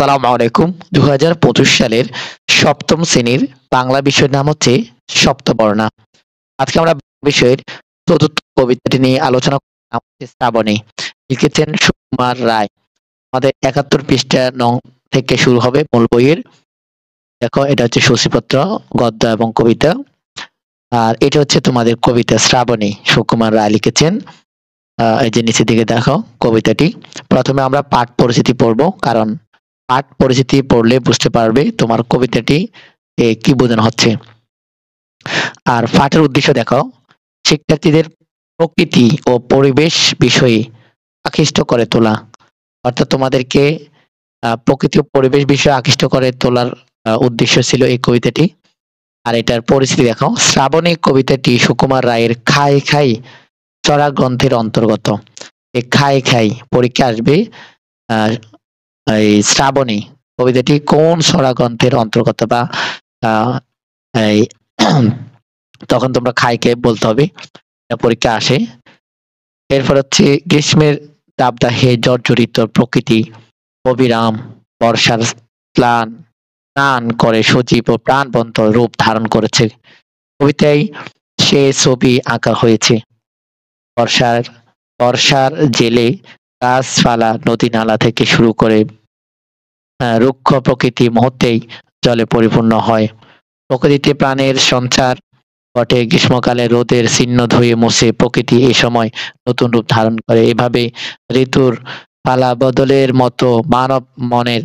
আসসালামু আলাইকুম। ২০২৫ সালের ৭ম শ্রেণীর বাংলা বিষয়ের নাম হচ্ছে সপ্তবর্ণা। আজকে আমরা বিষয়ের চতুর্থ কবিতাটি নিয়ে আলোচনা করব, নাম হচ্ছে শ্রাবণী। লিখেছেন সুকুমার রায়। আমাদের ৭১ পৃষ্ঠা নং থেকে শুরু হবে মূল বইয়ের। দেখো, এটা হচ্ছে সূচিপত্র, গদ্য এবং কবিতা। আর এটা হচ্ছে তোমাদের কবিতা শ্রাবণী, সুকুমার রায় লিখেছেন। এই যে নিচের দিকে দেখো কবিতাটি। প্রথমে আমরা পাঠ পরিচিতি পড়বো, কারণ পাঠ পরিচিতি পড়লে বুঝতে পারবে তোমার কবিতাটি কি বোঝানো হচ্ছে। আর পাঠের উদ্দেশ্য দেখো, শিক্ষার্থীদের প্রকৃতি ও পরিবেশ বিষয়ে আকৃষ্ট করে তোলা। অর্থাৎ তোমাদেরকে প্রকৃতি ও পরিবেশ বিষয়ে আকৃষ্ট করে তোলার উদ্দেশ্য ছিল এই কবিতাটি। আর এটার পরিচিতি দেখো, শ্রাবণী কবিতাটি সুকুমার রায়ের খাই খাই চড়া গ্রন্থের অন্তর্গত। এই খাই খাই পরীক্ষা আসবে। এই শ্রাবণী কবিতাটি কোন ছড়া গ্রন্থের অন্তর্গত, বা এই তখন তোমরা খাইকে বলতে হবে, পরীক্ষা আসে। এরপর হচ্ছে গ্রীষ্মের দাবদাহে জর্জরিত প্রকৃতি অবিরাম বর্ষার স্নান করে সজীব ও প্রাণবন্ত রূপ ধারণ করেছে। কবিতায় সে ছবি আঁকা হয়েছে। বর্ষার জেলে গাছপালা নদী নালা থেকে শুরু করে রুক্ষ প্রকৃতি মুহূর্তেই জলে পরিপূর্ণ হয়। প্রকৃতিতে প্রাণের সঞ্চার ঘটে। গ্রীষ্মকালে রোদের চিহ্ন ধুয়ে মুছে প্রকৃতি এই সময় নতুন রূপ ধারণ করে। এভাবে ঋতুর পালা বদলের মতো মানব মনের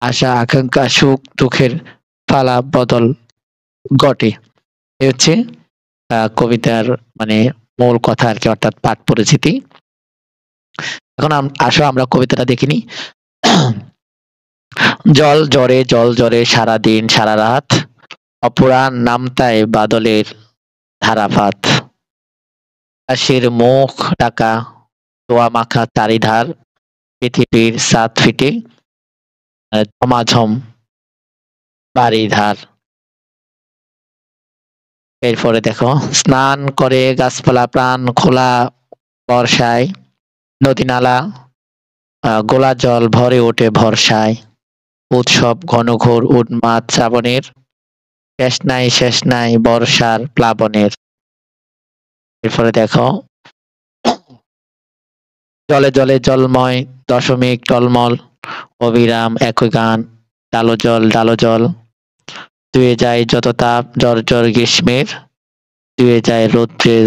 আশা আকাঙ্ক্ষা সুখ দুঃখের পালা বদল ঘটে। এ হচ্ছে কবিতার মানে মূল কথা আর কি, অর্থাৎ পাঠ পরিচিতি। এখন আসো আমরা কবিতাটা দেখিনি। জল জরে সারাদিন সারা রাত, অপরাণ নামতায় বাদলের ধারাপাত। আকাশের মুখ ঢাকা ধোয়া মাখা চারিধার, পৃথিবীর সাত ফিটে ঝমাঝম বাড়িধার। এরপরে দেখো, স্নান করে গাছপালা প্রাণ খোলা বর্ষায়, নদী নালা গোলা জল ভরে ওঠে ভরসায়। উৎসব ঘনঘোর উন্মাদ শ্রাবণের, শেষ নাই বর্ষার প্লাবনের। এরপরে দেখো, জলে জলে জলময় দশমিক টলমল, অবিরাম একই গান ডালো জল ধুয়ে যায় যত তাপ জর্জর গ্রীষ্মের, ধুয়ে যায় রৌদ্রের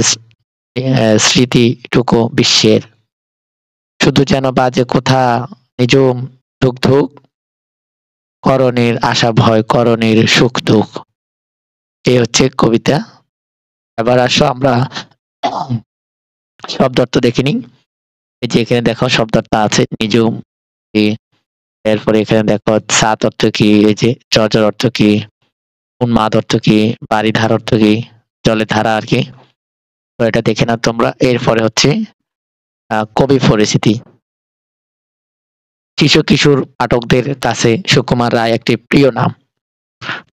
স্মৃতিটুকু বিশ্বের। শুধু যেন বাজে কোথা নিজুম ধুক ধুক, করণের আশা ভয় করণের সুখ দুঃখ। এই হচ্ছে কবিতা। এবার আসো আমরা শব্দার্থ দেখিনি। এই যে এখানে দেখো শব্দার্থ আছে নিজুম, এরপরে এখানে দেখো সাত অর্থ কি, এই যে জর্জর অর্থ কি, উন্মাদ অর্থ কি, বাড়িধার অর্থ কি, জলে ধারা আর কি। তো এটা দেখে নাও তোমরা। এরপরে হচ্ছে কবি পরিচিতি। শিশু কিশোর পাঠকদের কাছে সুকুমার রায় একটি প্রিয় নাম।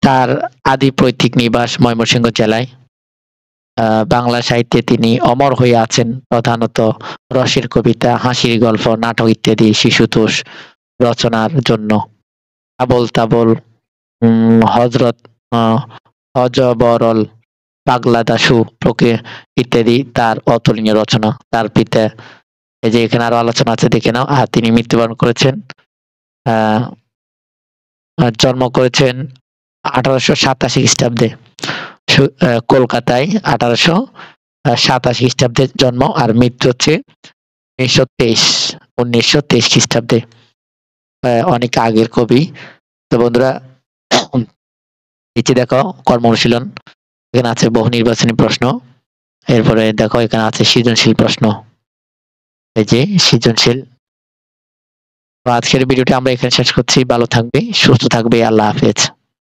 তার আদি পৈতৃক নিবাস ময়মনসিংহ জেলায়। বাংলা সাহিত্যে তিনি অমর হয়ে আছেন প্রধানত রসের কবিতা, হাসির গল্প, নাটক ইত্যাদি শিশুতোষ রচনার জন্য। আবোল তাবোল, হজরত হজবরল, পাগলা দাশু ইত্যাদি তার অতুলনীয় রচনা। তার পিতা, এই যে এখানে আরো আলোচনা আছে দেখে নাও। আর তিনি মৃত্যুবরণ করেছেন, জন্ম করেছেন 1887 খ্রিস্টাব্দে কলকাতায়। 1887 খ্রিস্টাব্দে জন্ম, আর মৃত্যু হচ্ছে 1923 খ্রিস্টাব্দে। অনেক আগের কবি। তো বন্ধুরা, নিচে দেখো কর্ম অনুশীলন, এখানে আছে বহু নির্বাচনী প্রশ্ন। এরপরে দেখো এখানে আছে সৃজনশীল প্রশ্ন, এই যে সৃজনশীল। আজকের ভিডিওটি আমরা এখানে শেষ করছি। ভালো থাকবে, সুস্থ থাকবে, আল্লাহ হাফেজ।